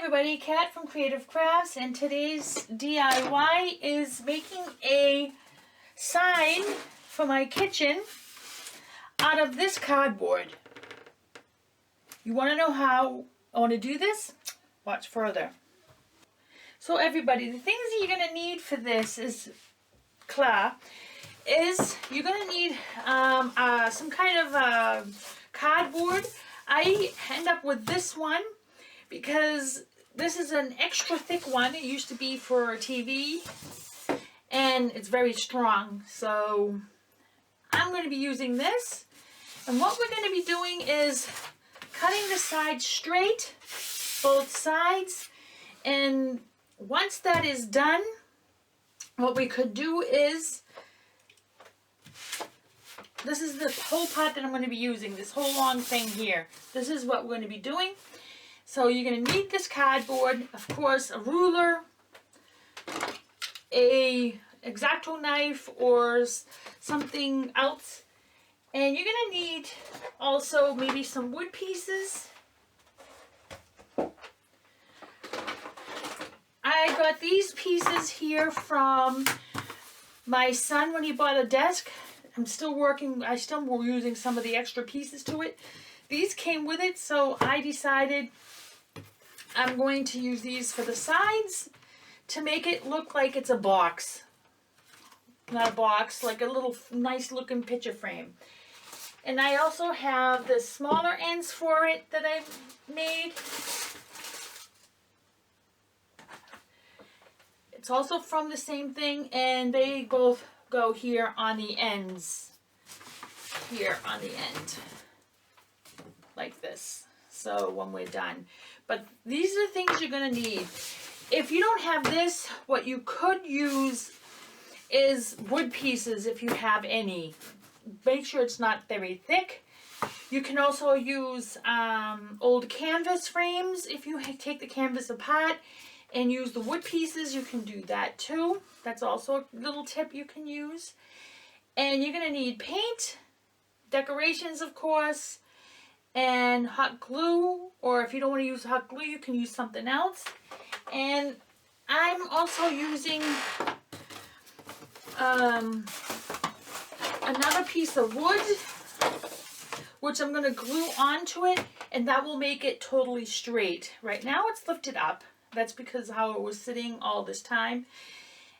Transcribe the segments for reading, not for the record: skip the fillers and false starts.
everybody, Kat from Creative Crafts, and today's DIY is making a sign for my kitchen out of this cardboard. You want to know how I want to do this? Watch further. So everybody, the things that you're going to need for this is you're going to need some kind of cardboard. I end up with this one because this is an extra thick one. It used to be for TV and it's very strong. So I'm going to be using this. And what we're going to be doing is cutting the sides straight, both sides. And once that is done, what we could do is, this is the whole part that I'm going to be using, this whole long thing here. This is what we're going to be doing. So you're going to need this cardboard, of course, a ruler, a X-Acto knife or something else. And you're going to need also maybe some wood pieces. I got these pieces here from my son when he bought a desk. I'm still using some of the extra pieces to it. These came with it, so I decided I'm going to use these for the sides to make it look like it's a box. Not a box, like a little nice looking picture frame. And I also have the smaller ends for it that I made. It's also from the same thing, and they both go here on the ends. Here on the end. Like this. So when we're done. But these are the things you're going to need. If you don't have this, what you could use is wood pieces if you have any. Make sure it's not very thick. You can also use old canvas frames. If you take the canvas apart and use the wood pieces, you can do that too. That's also a little tip you can use. And you're going to need paint, decorations of course, and hot glue, or if you don't want to use hot glue, you can use something else. And I'm also using another piece of wood, which I'm going to glue onto it, and that will make it totally straight. Right now it's lifted up. That's because how it was sitting all this time.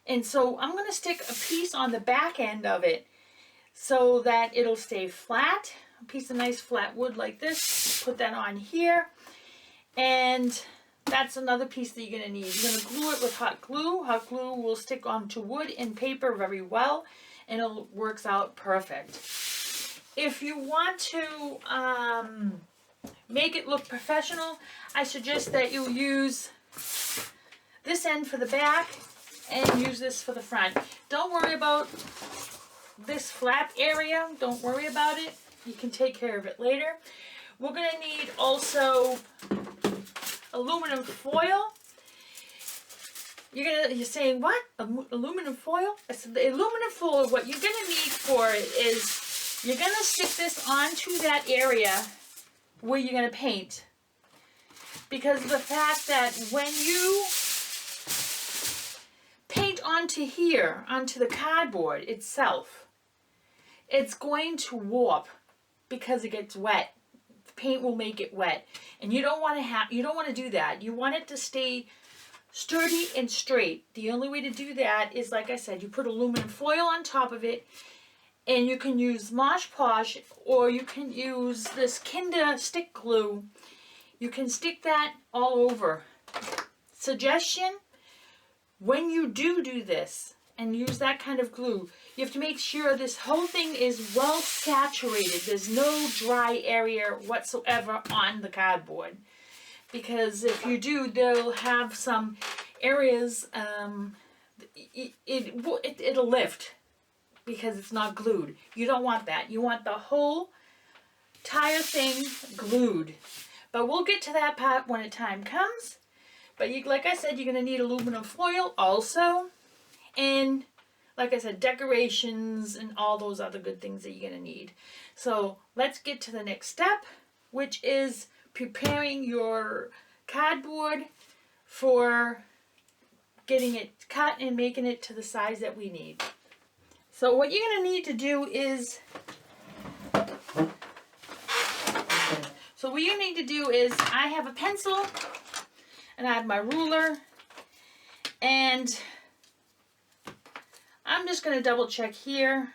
And so I'm going to stick a piece on the back end of it so that it'll stay flat. A piece of nice flat wood like this. Put that on here. And that's another piece that you're going to need. You're going to glue it with hot glue. Hot glue will stick onto wood and paper very well, and it works out perfect. If you want to make it look professional, I suggest that you use this end for the back and use this for the front. Don't worry about this flap area. Don't worry about it. You can take care of it later. We're going to need also aluminum foil. You're saying, what? Aluminum foil? I said the aluminum foil, what you're going to need for it is you're going to stick this onto that area where you're going to paint. Because of the fact that when you paint onto here, onto the cardboard itself, it's going to warp because it gets wet. The paint will make it wet. And you don't want to do that. You want it to stay sturdy and straight. The only way to do that is, like I said, you put aluminum foil on top of it, and you can use Mosh Posh, or you can use this Kinder stick glue. You can stick that all over. Suggestion, when you do this and use that kind of glue, you have to make sure this whole thing is well saturated. There's no dry area whatsoever on the cardboard. Because if you do, they'll have some areas, it'll lift because it's not glued. You don't want that. You want the whole entire thing glued. But we'll get to that part when the time comes. But like I said, you're going to need aluminum foil also. And like I said, decorations and all those other good things that you're going to need. So let's get to the next step, which is preparing your cardboard for getting it cut and making it to the size that we need. So what you're going to need to do is, I have a pencil and I have my ruler, and I'm just going to double check here.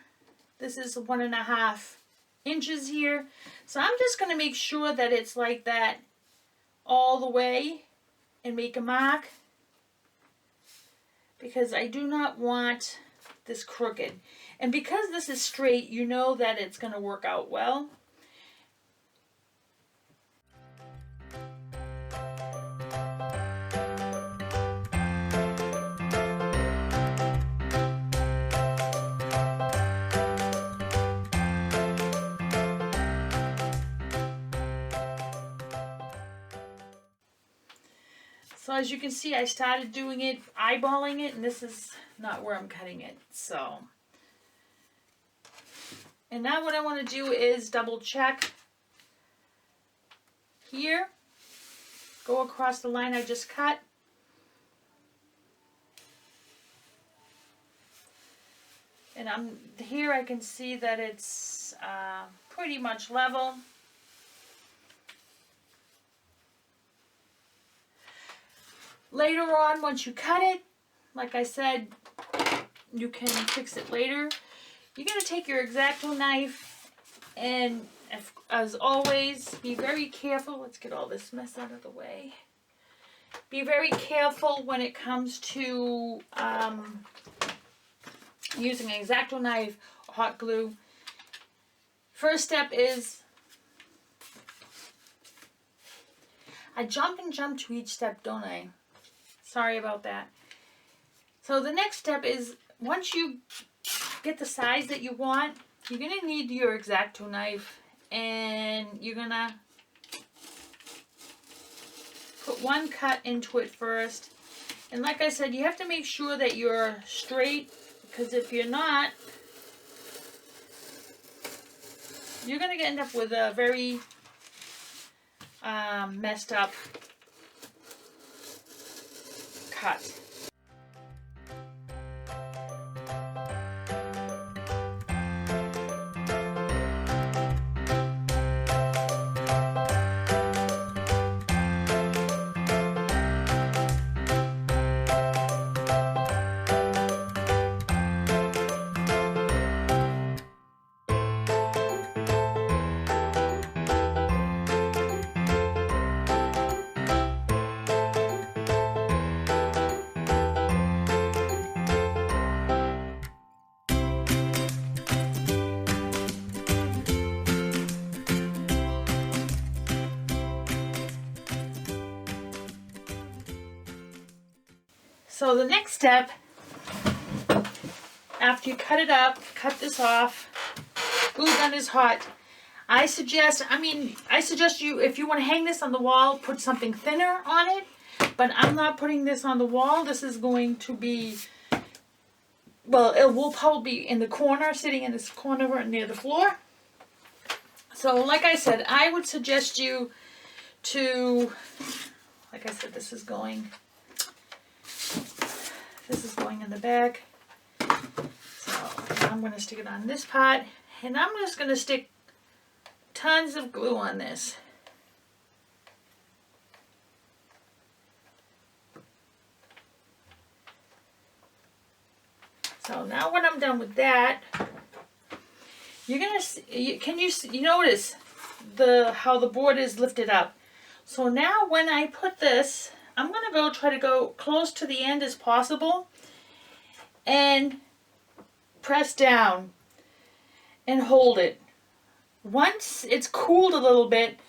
This is 1.5 inches here. So I'm just going to make sure that it's like that all the way and make a mark, because I do not want this crooked. And because this is straight, you know that it's going to work out well. So as you can see, I started doing it, eyeballing it, and this is not where I'm cutting it. So, and now what I want to do is double check here, go across the line I just cut. And here I can see that it's pretty much level. Later on, once you cut it, like I said, you can fix it later. You're going to take your X-Acto knife, and as always, be very careful. Let's get all this mess out of the way. Be very careful when it comes to using an X-Acto knife or hot glue. First step is, I jump to each step, don't I? Sorry about that. So the next step is, once you get the size that you want, you're going to need your X-Acto knife, and you're going to put one cut into it first. And like I said, you have to make sure that you're straight, because if you're not, you're going to end up with a very messed up cut. So the next step, after you cut it up, cut this off, glue gun is hot. I suggest you, if you want to hang this on the wall, put something thinner on it, but I'm not putting this on the wall. This is going to be, well, it will probably be in the corner, sitting in this corner near the floor. So like I said, I would suggest you to, like I said, this is going in the back. So I'm going to stick it on this part, and I'm just going to stick tons of glue on this. So now when I'm done with that, you're going to, you notice how the board is lifted up. So now when I put this, I'm going to try to go close to the end as possible and press down and hold it. Once it's cooled a little bit,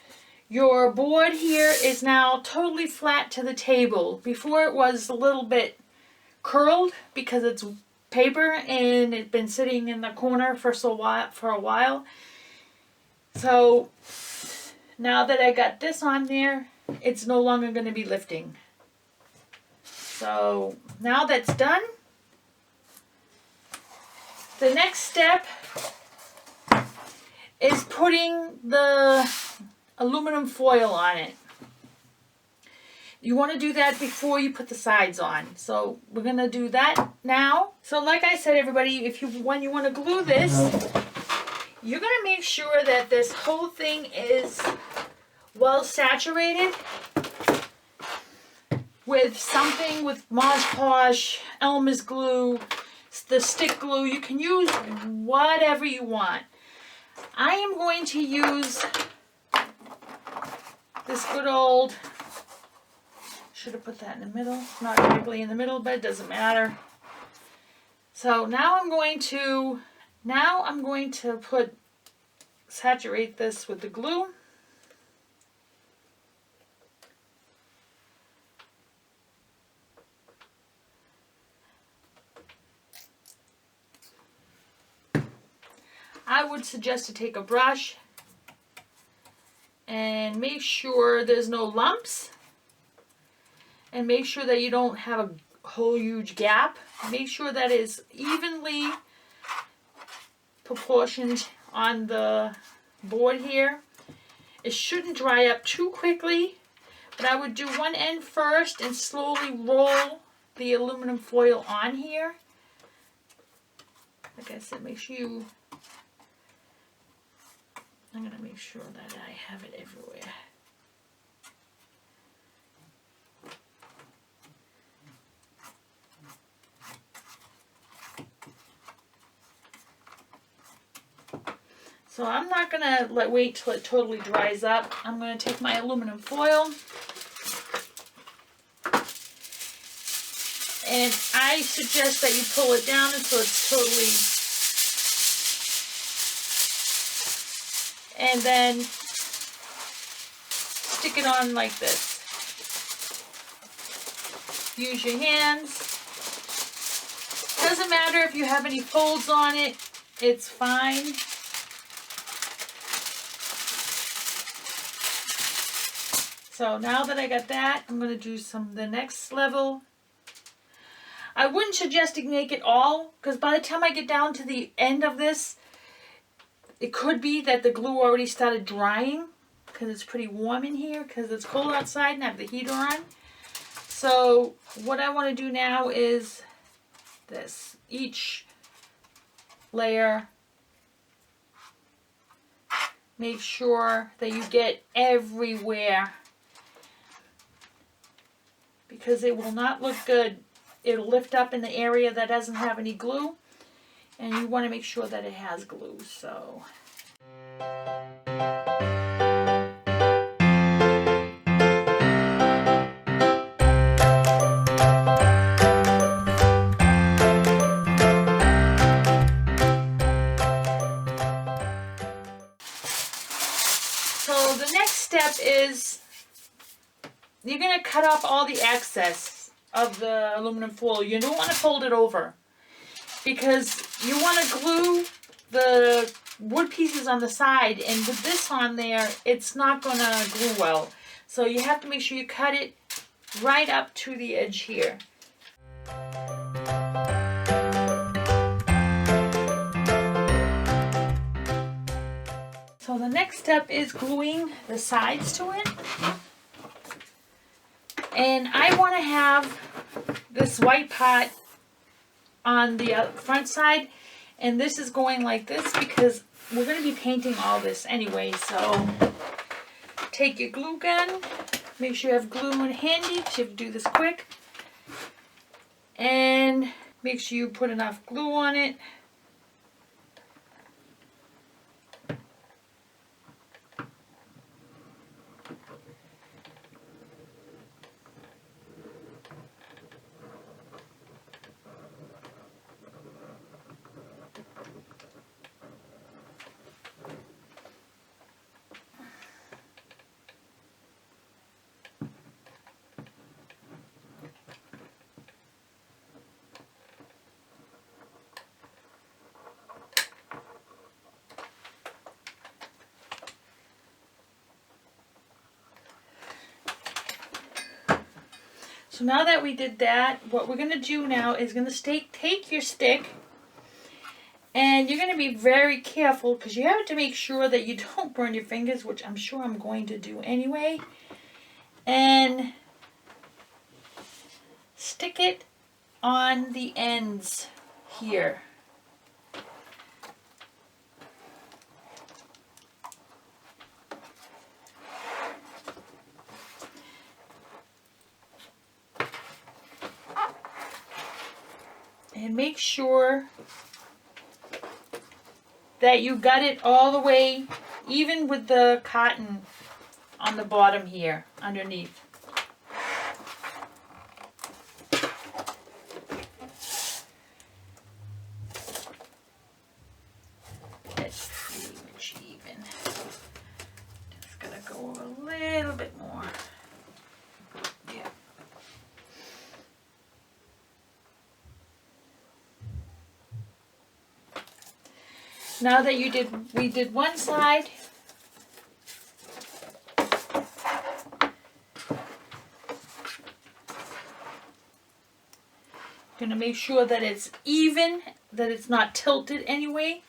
your board here is now totally flat to the table. Before it was a little bit curled because it's paper and it's been sitting in the corner for a while. So now that I got this on there, it's no longer going to be lifting. So now that's done, the next step is putting the aluminum foil on it. You want to do that before you put the sides on. So we're going to do that now. So like I said, everybody, when you want to glue this, you're going to make sure that this whole thing is well saturated with something, with Mod Podge, Elmer's glue, the stick glue. You can use whatever you want. I am going to use this good old, should have put that in the middle, not directly in the middle, but it doesn't matter. So now I'm going to saturate this with the glue. I would suggest to take a brush and make sure there's no lumps, and make sure that you don't have a whole huge gap. Make sure that is evenly proportioned on the board here. It shouldn't dry up too quickly, but I would do one end first and slowly roll the aluminum foil on here. Like I said, make sure you, I'm going to make sure that I have it everywhere. So I'm not going to wait till it totally dries up. I'm going to take my aluminum foil, and I suggest that you pull it down until it's totally, and then stick it on like this. Use your hands. Doesn't matter if you have any folds on it, it's fine. So now that I got that, I'm going to do the next level. I wouldn't suggest to make it all, because by the time I get down to the end of this, it could be that the glue already started drying, because it's pretty warm in here, because it's cold outside and I have the heater on. So what I want to do now is this. Each layer, make sure that you get everywhere, because it will not look good. It'll lift up in the area that doesn't have any glue, and you want to make sure that it has glue. So the next step is you're going to cut off all the excess of the aluminum foil. You don't want to fold it over, because you want to glue the wood pieces on the side, and with this on there, it's not going to glue well. So you have to make sure you cut it right up to the edge here. So the next step is gluing the sides to it. And I want to have this white part on the front side, and this is going like this because we're going to be painting all this anyway. So take your glue gun, make sure you have glue in handy, so you have to do this quick, and make sure you put enough glue on it. So now that we did that, what we're going to do now is going to take your stick, and you're going to be very careful, because you have to make sure that you don't burn your fingers, which I'm sure I'm going to do anyway. And stick it on the ends here. And make sure that you got it all the way, even with the cotton on the bottom here, underneath. That's pretty much even. Just gonna go a little bit more. Yeah. Now that we did one side, gonna make sure that it's even, that it's not tilted anyway.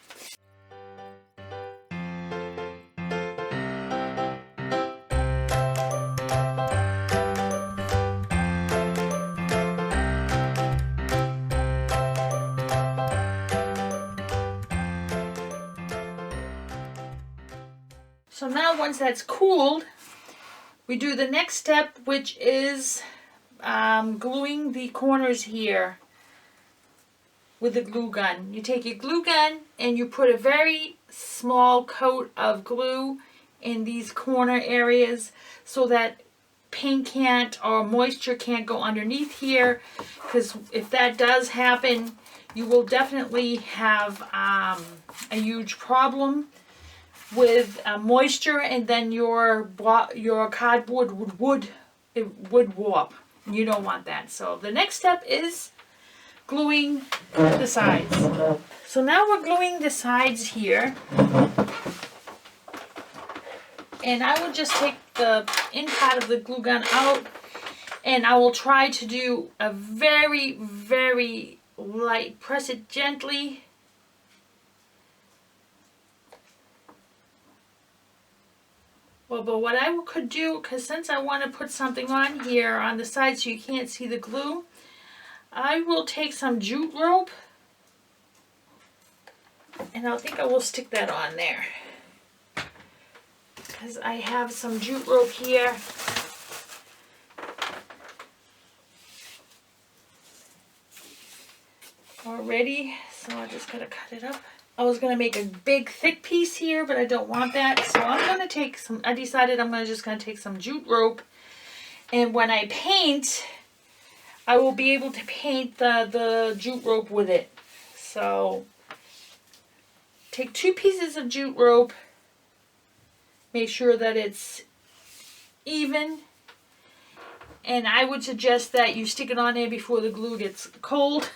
So now once that's cooled, we do the next step, which is gluing the corners here with the glue gun. You take your glue gun and you put a very small coat of glue in these corner areas so that paint can't or moisture can't go underneath here, because if that does happen, you will definitely have a huge problem with moisture, and then your cardboard would warp. You don't want that. So the next step is gluing the sides. So now we're gluing the sides here, and I will just take the in part of the glue gun out, and I will try to do a very, very light, press it gently. Well, but what I could do, because since I want to put something on here on the side so you can't see the glue, I will take some jute rope, and I think I will stick that on there, because I have some jute rope here. Already, so I just gotta cut it up. I was going to make a big thick piece here, but I don't want that. So I'm going to take some, I decided I'm just going to take some jute rope. And when I paint, I will be able to paint the jute rope with it. So take 2 pieces of jute rope. Make sure that it's even. And I would suggest that you stick it on there before the glue gets cold,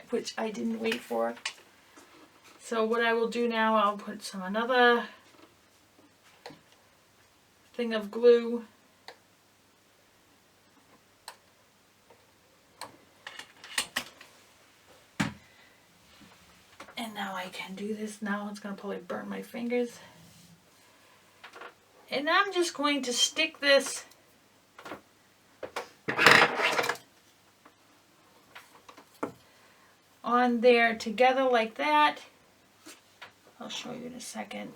which I didn't wait for. So what I will do now, I'll put another thing of glue. And now I can do this. Now it's going to probably burn my fingers. And I'm just going to stick this on there together like that. I'll show you in a second.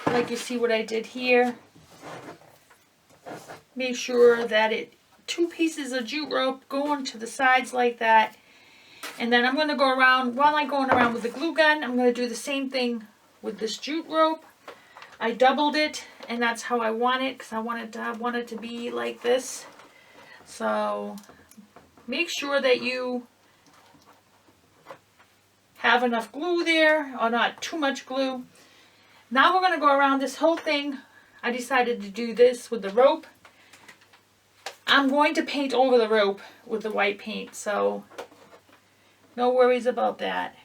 Like you see what I did here. Make sure that 2 pieces of jute rope going to the sides like that. And then I'm going to go around, while I'm going around with the glue gun, I'm going to do the same thing with this jute rope. I doubled it, and that's how I want it, because I want it to be like this. So make sure that you have enough glue there, or not too much glue. Now we're going to go around this whole thing. I decided to do this with the rope. I'm going to paint over the rope with the white paint, so no worries about that.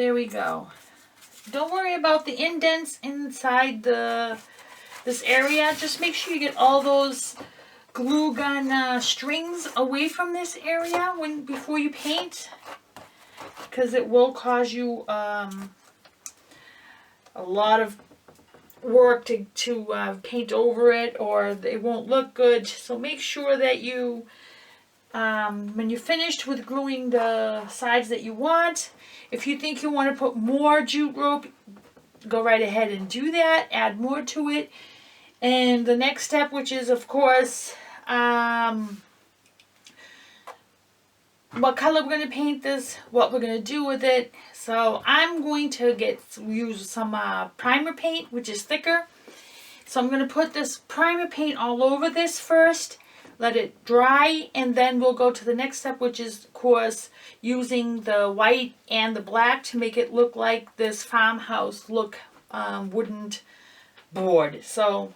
There we go. Don't worry about the indents inside this area. Just make sure you get all those glue gun strings away from this area before you paint, because it will cause you a lot of work to paint over it, or it won't look good. So make sure that you, when you're finished with gluing the sides that you want, if you think you want to put more jute rope, go right ahead and do that. Add more to it. And the next step, which is of course what color we're going to paint this, what we're going to do with it. So I'm going to use some primer paint, which is thicker. So I'm going to put this primer paint all over this first, let it dry, and then we'll go to the next step, which is of course using the white and the black to make it look like this farmhouse look wooden board. So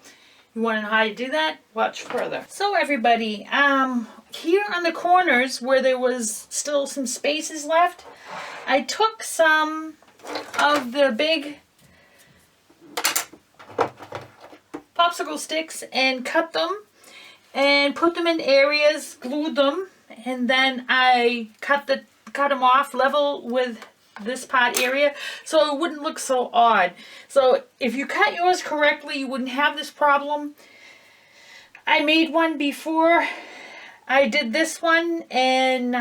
you want to know how to do that? Watch further. So everybody, here on the corners where there was still some spaces left, I took some of the big popsicle sticks and cut them and put them in areas, glued them, and then I cut them off level with this part area so it wouldn't look so odd. So if you cut yours correctly, you wouldn't have this problem. I made one before I did this one, and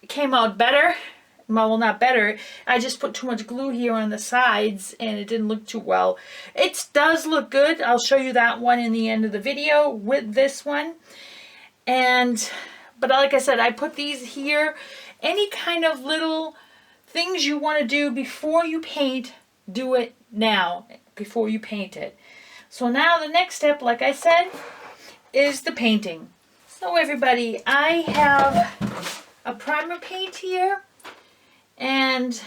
it came out better. Well, not better. I just put too much glue here on the sides and it didn't look too well. It does look good. I'll show you that one in the end of the video with this one. But like I said, I put these here. Any kind of little things you want to do before you paint, do it now before you paint it. So now the next step, like I said, is the painting. So everybody, I have a primer paint here, and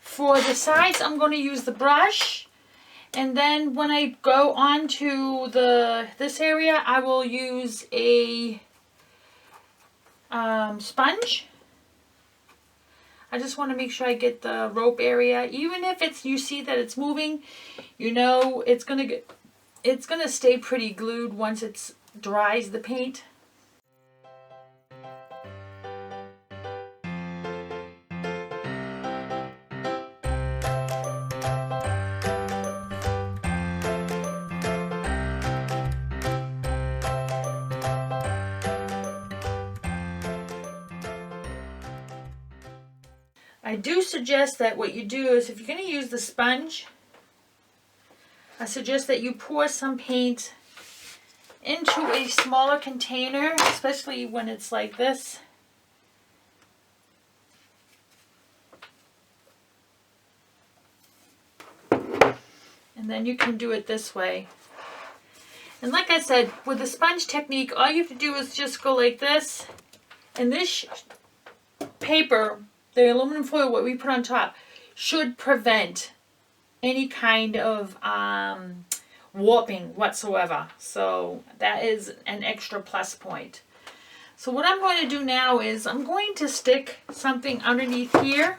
for the sides I'm going to use the brush, and then when I go on to this area I will use a sponge. I just want to make sure I get the rope area. Even if you see that it's moving, you know it's gonna stay pretty glued once it dries the paint. I do suggest that what you do is, if you're going to use the sponge, I suggest that you pour some paint into a smaller container, especially when it's like this. And then you can do it this way. And like I said, with the sponge technique, all you have to do is just go like this, and this paper, the aluminum foil, what we put on top, should prevent any kind of warping whatsoever. So that is an extra plus point. So what I'm going to do now is I'm going to stick something underneath here.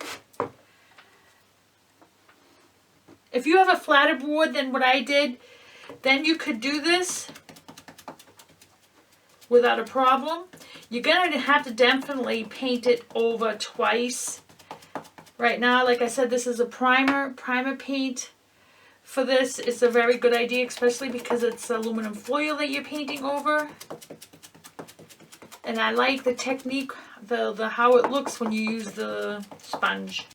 If you have a flatter board than what I did, then you could do this without a problem. You're going to have to definitely paint it over twice. Right now, like I said, this is a primer paint. For this, it's a very good idea, especially because it's aluminum foil that you're painting over. And I like the technique, the how it looks when you use the sponge.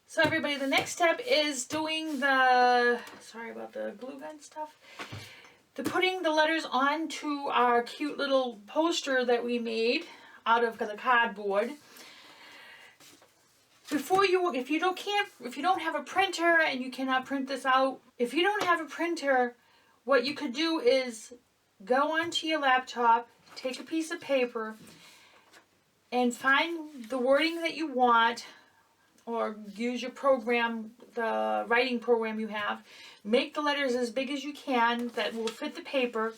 So everybody, the next step is doing sorry about the glue gun stuff, putting the letters onto our cute little poster that we made out of the cardboard. If you don't have a printer and you cannot print this out, if you don't have a printer, what you could do is go onto your laptop, take a piece of paper, and find the wording that you want, or use your program, the writing program you have. Make the letters as big as you can that will fit the paper.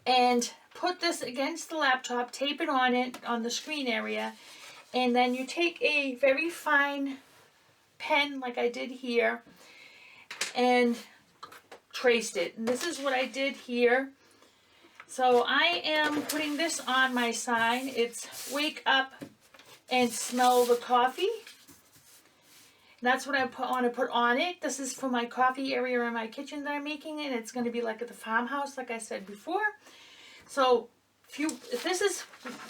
And put this against the laptop, tape it on the screen area. And then you take a very fine pen like I did here and traced it. And this is what I did here. So I am putting this on my sign. It's wake up and smell the coffee. That's what I want to put on it. This is for my coffee area in my kitchen that I'm making it. It's going to be like at the farmhouse, like I said before. So if this is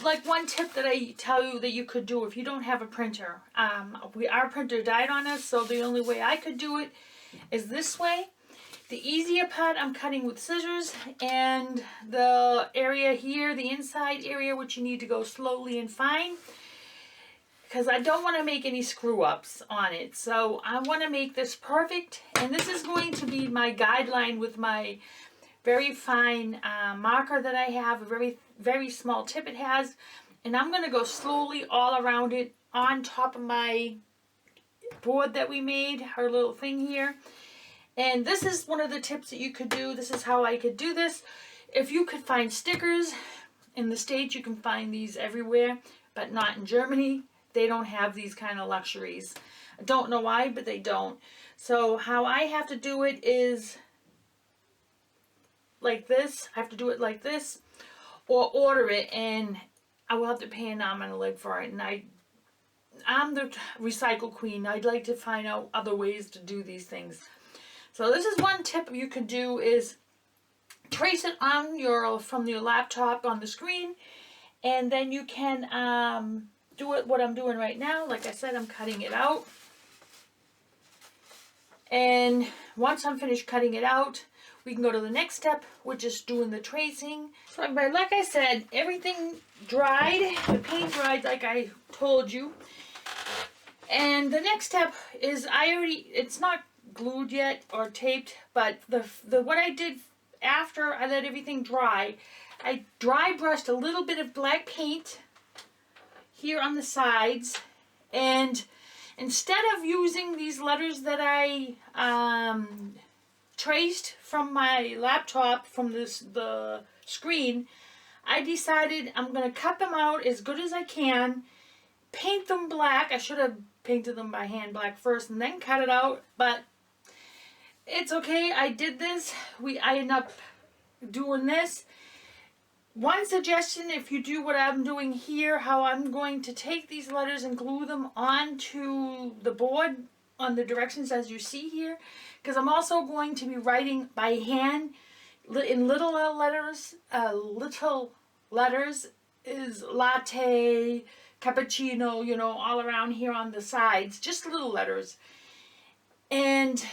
like one tip that I tell you that you could do if you don't have a printer. Our printer died on us, so the only way I could do it is this way. The easier part I'm cutting with scissors, and the area here, the inside area, which you need to go slowly and fine, because I don't want to make any screw ups on it. So I want to make this perfect, and this is going to be my guideline with my very fine marker that I have, a very, very small tip it has, and I'm going to go slowly all around it on top of my board that we made, our little thing here. And this is one of the tips that you could do. This is how I could do this. If you could find stickers in the States, you can find these everywhere, but not in Germany. They don't have these kind of luxuries. I don't know why, but they don't. So how I have to do it is like this. I have to do it like this, or order it, and I will have to pay an arm and a leg for it. And I'm the recycle queen. I'd like to find out other ways to do these things. So this is one tip you could do, is trace it on from your laptop on the screen, and then you can do it what I'm doing right now. Like I said, I'm cutting it out. And once I'm finished cutting it out, we can go to the next step, which is doing the tracing. So like I said, everything dried, the paint dried like I told you. And the next step is it's not glued yet or taped, but what I did after I let everything dry, I dry brushed a little bit of black paint here on the sides, and instead of using these letters that I traced from my laptop from the screen, I decided I'm going to cut them out as good as I can, paint them black. I should have painted them by hand black first and then cut it out, but it's okay. I did this. I ended up doing this. One suggestion, if you do what I'm doing here, how I'm going to take these letters and glue them onto the board on the directions as you see here, because I'm also going to be writing by hand in little letters. Little letters is latte, cappuccino, all around here on the sides, just little letters. And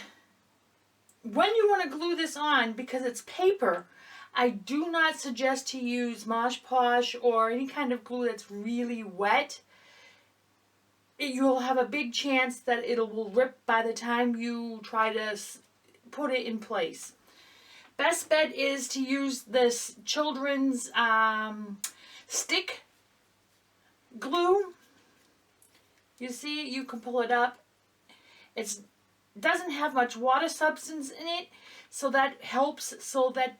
when you want to glue this on, because it's paper, I do not suggest to use Mod Podge or any kind of glue that's really wet. You'll have a big chance that it will rip by the time you try to put it in place. Best bet is to use this children's stick glue. You see, you can pull it up. It doesn't have much water substance in it, so that helps so that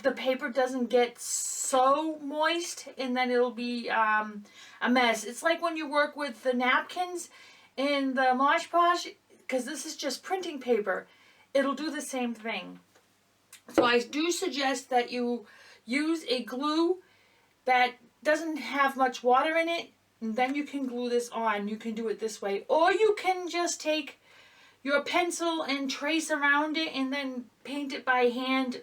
the paper doesn't get so moist and then it'll be a mess. It's like when you work with the napkins in the Mod Podge, because this is just printing paper, it'll do the same thing. So I do suggest that you use a glue that doesn't have much water in it, and then you can glue this on. You can do it this way, or you can just take your pencil and trace around it and then paint it by hand.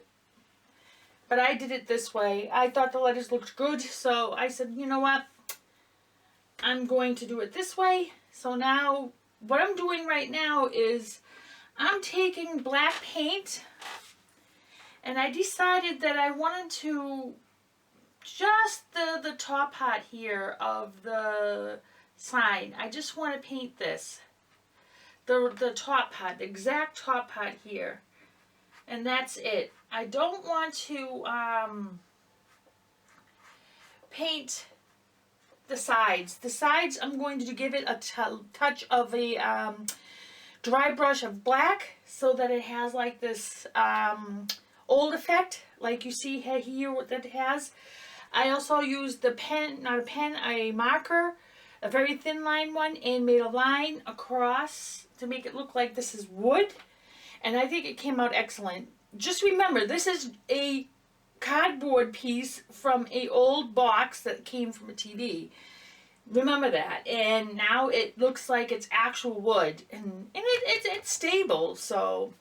But I did it this way. I thought the letters looked good, so I said, you know what? I'm going to do it this way. So now, what I'm doing right now is I'm taking black paint, and I decided that I wanted to just the top part here of the sign. I just want to paint this. The top part, the exact top part here. And that's it. I don't want to paint the sides. The sides, I'm going to give it a touch of a dry brush of black so that it has like this old effect, like you see here that it has. I also used the pen, not a pen, a marker, a very thin line one, and made a line across to make it look like this is wood. And I think it came out excellent. Just remember, this is a cardboard piece from a old box that came from a TV. Remember that. And now it looks like it's actual wood. And it's stable. So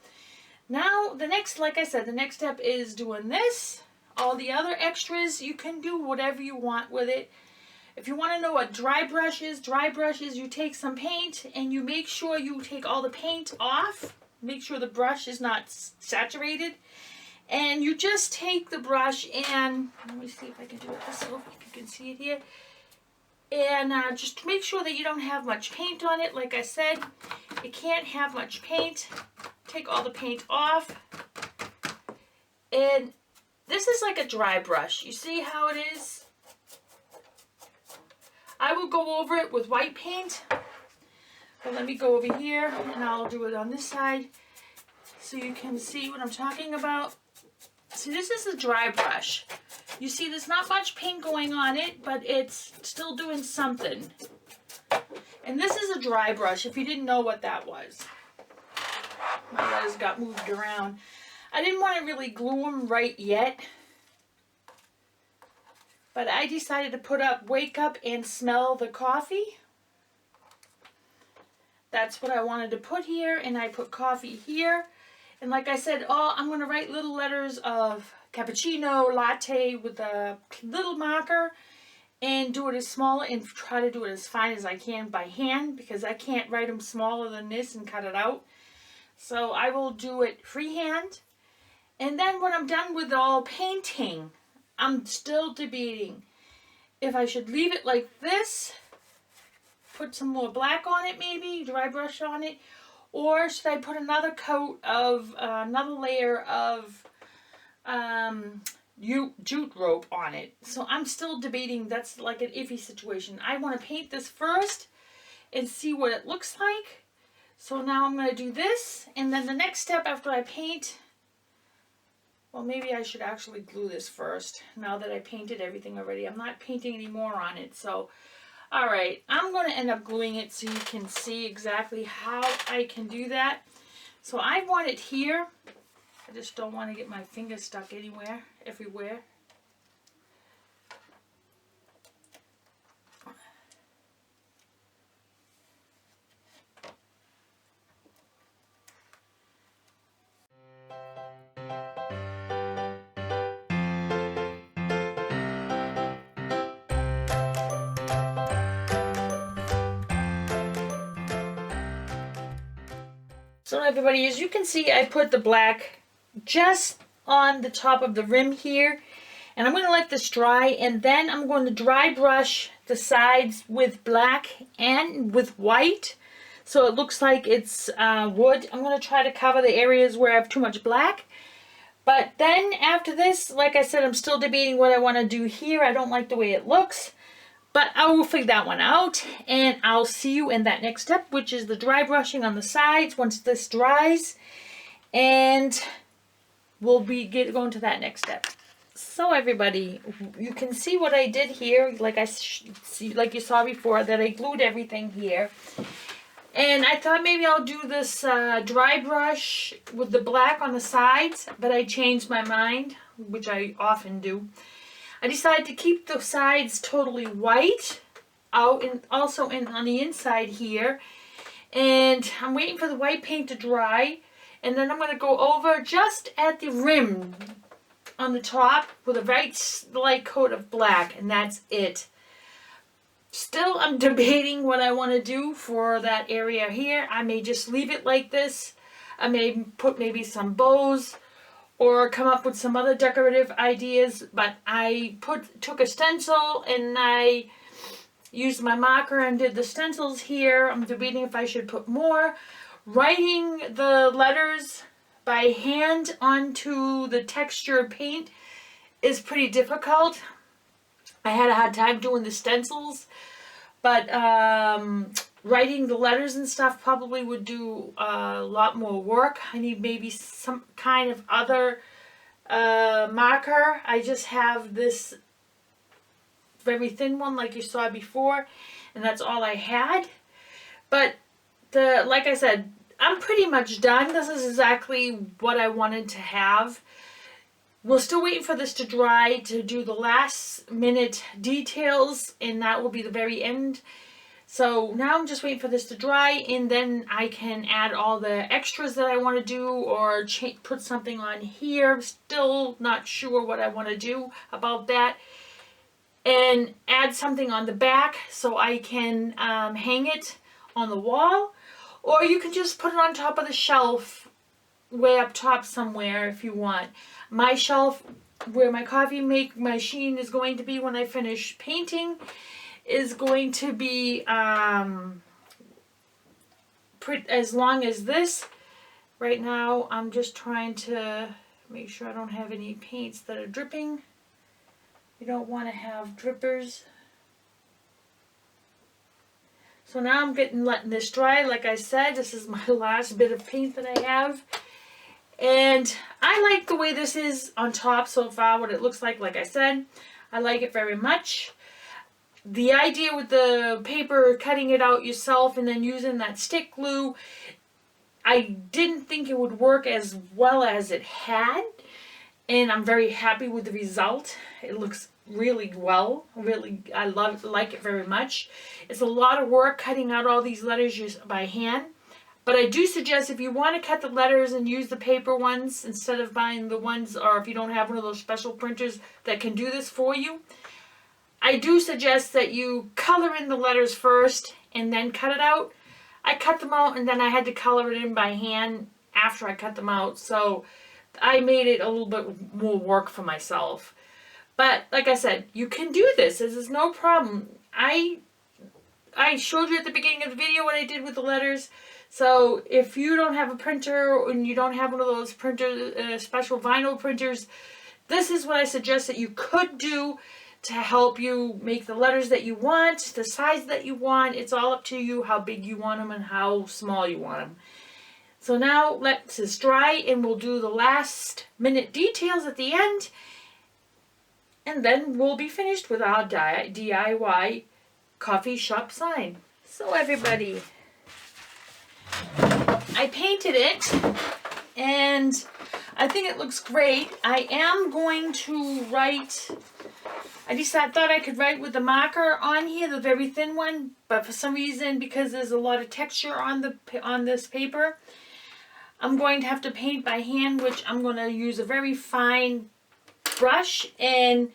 now the next, like I said, the next step is doing this. All the other extras, you can do whatever you want with it. If you want to know what dry brush is, you take some paint and you make sure you take all the paint off. Make sure the brush is not saturated. And you just take the brush and, let me see if I can do it this way, if you can see it here. And just make sure that you don't have much paint on it. Like I said, it can't have much paint. Take all the paint off. And this is like a dry brush. You see how it is? I will go over it with white paint. But let me go over here and I'll do it on this side so you can see what I'm talking about. See, this is a dry brush. You see there's not much paint going on it, but it's still doing something. And this is a dry brush, if you didn't know what that was. My letters got moved around. I didn't want to really glue them right yet. But I decided to put up Wake Up and Smell the Coffee. That's what I wanted to put here, and I put coffee here. And like I said, I'm going to write little letters of cappuccino, latte with a little marker and do it as small and try to do it as fine as I can by hand because I can't write them smaller than this and cut it out. So I will do it freehand. And then when I'm done with all painting, I'm still debating if I should leave it like this, put some more black on it maybe, dry brush on it, or should I put another coat of, another layer of jute rope on it. So I'm still debating. That's like an iffy situation. I want to paint this first and see what it looks like. So now I'm going to do this, and then the next step after I paint, well, maybe I should actually glue this first now that I painted everything already. I'm not painting any more on it. So alright, I'm going to end up gluing it so you can see exactly how I can do that. So I want it here. I just don't want to get my finger stuck everywhere. So everybody, as you can see, I put the black just on the top of the rim here. And I'm going to let this dry, and then I'm going to dry brush the sides with black and with white. So it looks like it's wood. I'm going to try to cover the areas where I have too much black. But then after this, like I said, I'm still debating what I want to do here. I don't like the way it looks. But I will figure that one out, and I'll see you in that next step, which is the dry brushing on the sides once this dries. And we'll be going to that next step. So everybody, you can see what I did here, like you saw before, that I glued everything here. And I thought maybe I'll do this dry brush with the black on the sides, but I changed my mind, which I often do. I decided to keep the sides totally white out and also on the inside here. And I'm waiting for the white paint to dry. And then I'm going to go over just at the rim on the top with a very light coat of black. And that's it. Still, I'm debating what I want to do for that area here. I may just leave it like this. I may put maybe some bows or come up with some other decorative ideas, but I took a stencil and I used my marker and did the stencils here. I'm debating if I should put more. Writing the letters by hand onto the textured paint is pretty difficult. I had a hard time doing the stencils, but writing the letters and stuff probably would do a lot more work. I need maybe some kind of other marker. I just have this very thin one like you saw before, and that's all I had. But like I said, I'm pretty much done. This is exactly what I wanted to have. We're still waiting for this to dry to do the last minute details, and that will be the very end. So now I'm just waiting for this to dry, and then I can add all the extras that I want to do, or put something on here. Still not sure what I want to do about that. And add something on the back so I can hang it on the wall. Or you can just put it on top of the shelf way up top somewhere if you want. My shelf where my coffee machine is going to be when I finish painting is going to be as long as this. Right now I'm just trying to make sure I don't have any paints that are dripping. You don't want to have drippers. So now I'm letting this dry. Like I said, this is my last bit of paint that I have. And I like the way this is on top so far, what it looks like I said. I like it very much. The idea with the paper, cutting it out yourself and then using that stick glue, I didn't think it would work as well as it had. And I'm very happy with the result. It looks really well. I like it very much. It's a lot of work cutting out all these letters just by hand. But I do suggest if you want to cut the letters and use the paper ones instead of buying the ones, or if you don't have one of those special printers that can do this for you, I do suggest that you color in the letters first and then cut it out. I cut them out and then I had to color it in by hand after I cut them out. So I made it a little bit more work for myself. But like I said, you can do this. This is no problem. I showed you at the beginning of the video what I did with the letters. So if you don't have a printer and you don't have one of those special vinyl printers, this is what I suggest that you could do to help you make the letters that you want, the size that you want. It's all up to you how big you want them and how small you want them. So now let this dry and we'll do the last minute details at the end. And then we'll be finished with our DIY coffee shop sign. So everybody, I painted it and I think it looks great. I am going to write, I thought I could write with the marker on here, the very thin one, but for some reason, because there's a lot of texture on this paper, I'm going to have to paint by hand, which I'm going to use a very fine brush, and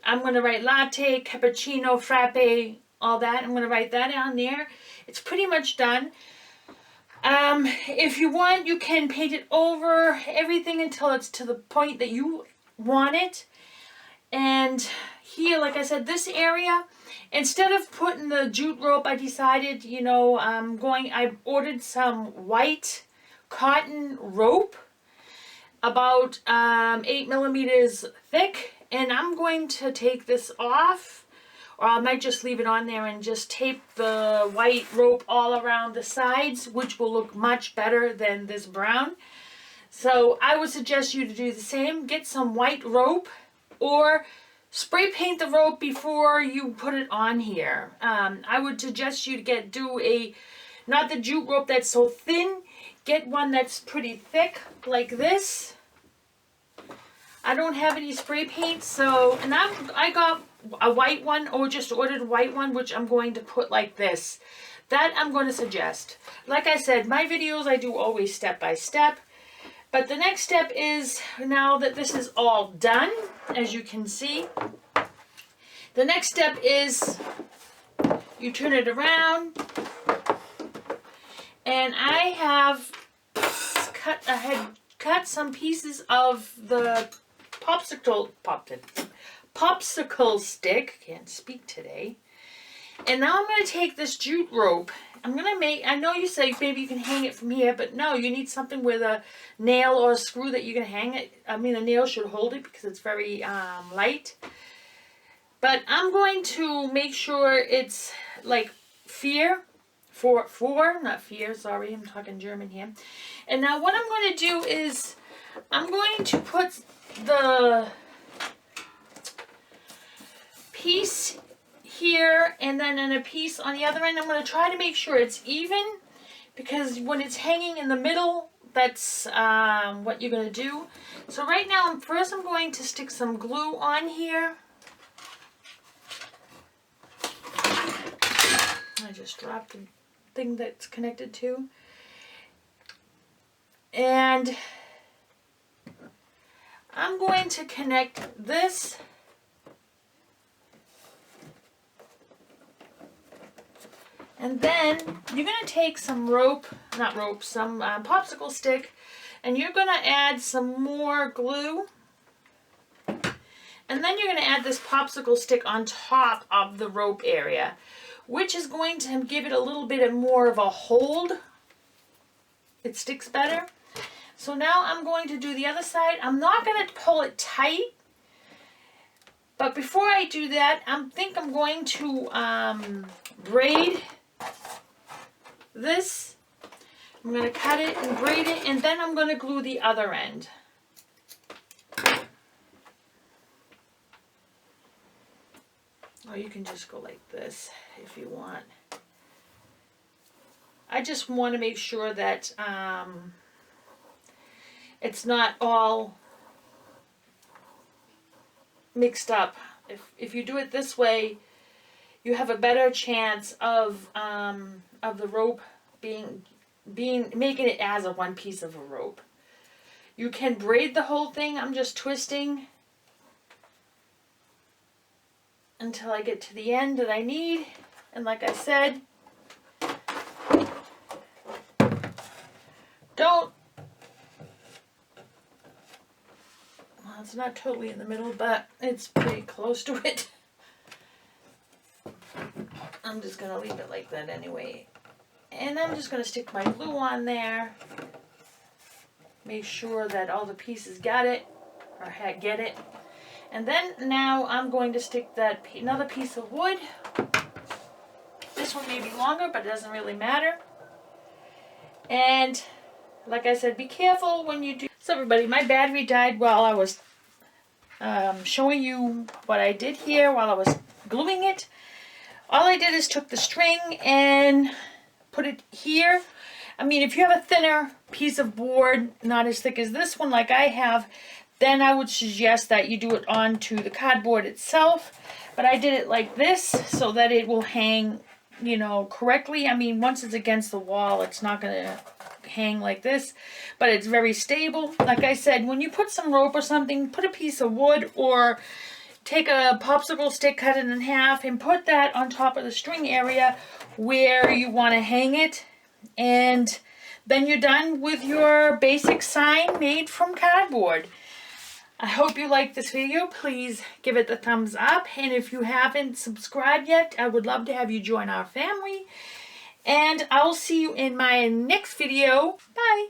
I'm going to write latte, cappuccino, frappe, all that. I'm going to write that on there. It's pretty much done. If you want, you can paint it over everything until it's to the point that you want it. And here, like I said, this area, instead of putting the jute rope, I decided, I ordered some white cotton rope, about 8 millimeters thick, and I'm going to take this off, or I might just leave it on there and just tape the white rope all around the sides, which will look much better than this brown. So I would suggest you to do the same. Get some white rope, or spray paint the rope before you put it on here. I would suggest you to not the jute rope that's so thin. Get one that's pretty thick, like this. I don't have any spray paint, and I got a white one, or just ordered a white one, which I'm going to put like this. That I'm going to suggest. Like I said, my videos I do always step by step. But the next step is, now that this is all done, as you can see, the next step is you turn it around, and I have cut some pieces of the popsicle stick. Can't speak today. And now I'm going to take this jute rope. I know you say maybe you can hang it from here, but no, you need something with a nail or a screw that you can hang it. I mean, a nail should hold it because it's very light. But I'm going to make sure it's like not fear, sorry, I'm talking German here. And now what I'm going to do is I'm going to put the piece here and then in a piece on the other end. I'm going to try to make sure it's even, because when it's hanging in the middle, that's what you're going to do. So right now, first I'm going to stick some glue on here. I just dropped the thing that's connected to. And I'm going to connect this and then you're going to take some some popsicle stick, and you're going to add some more glue. And then you're going to add this popsicle stick on top of the rope area, which is going to give it a little bit more of a hold. It sticks better. So now I'm going to do the other side. I'm not going to pull it tight, but before I do that, I think I'm going to braid this. I'm going to cut it and braid it, and then I'm going to glue the other end. Or you can just go like this if you want. I just want to make sure that it's not all mixed up. If you do it this way, you have a better chance of the rope making it as a one piece of a rope. You can braid the whole thing. I'm just twisting until I get to the end that I need. And like I said, well, it's not totally in the middle, but it's pretty close to it. I'm just going to leave it like that anyway. And I'm just going to stick my glue on there. Make sure that all the pieces got it, or get it. And then now I'm going to stick another piece of wood. This one may be longer, but it doesn't really matter. And like I said, be careful when you do. So everybody, my battery died while I was showing you what I did here while I was gluing it. All I did is took the string and put it here. I mean, if you have a thinner piece of board, not as thick as this one like I have, then I would suggest that you do it onto the cardboard itself. But I did it like this so that it will hang, you know, correctly. I mean, once it's against the wall, it's not going to hang like this, but it's very stable. Like I said, when you put some rope or something, put a piece of wood or take a popsicle stick, cut it in half, and put that on top of the string area where you want to hang it. And then you're done with your basic sign made from cardboard. I hope you liked this video. Please give it the thumbs up. And if you haven't subscribed yet, I would love to have you join our family. And I'll see you in my next video. Bye.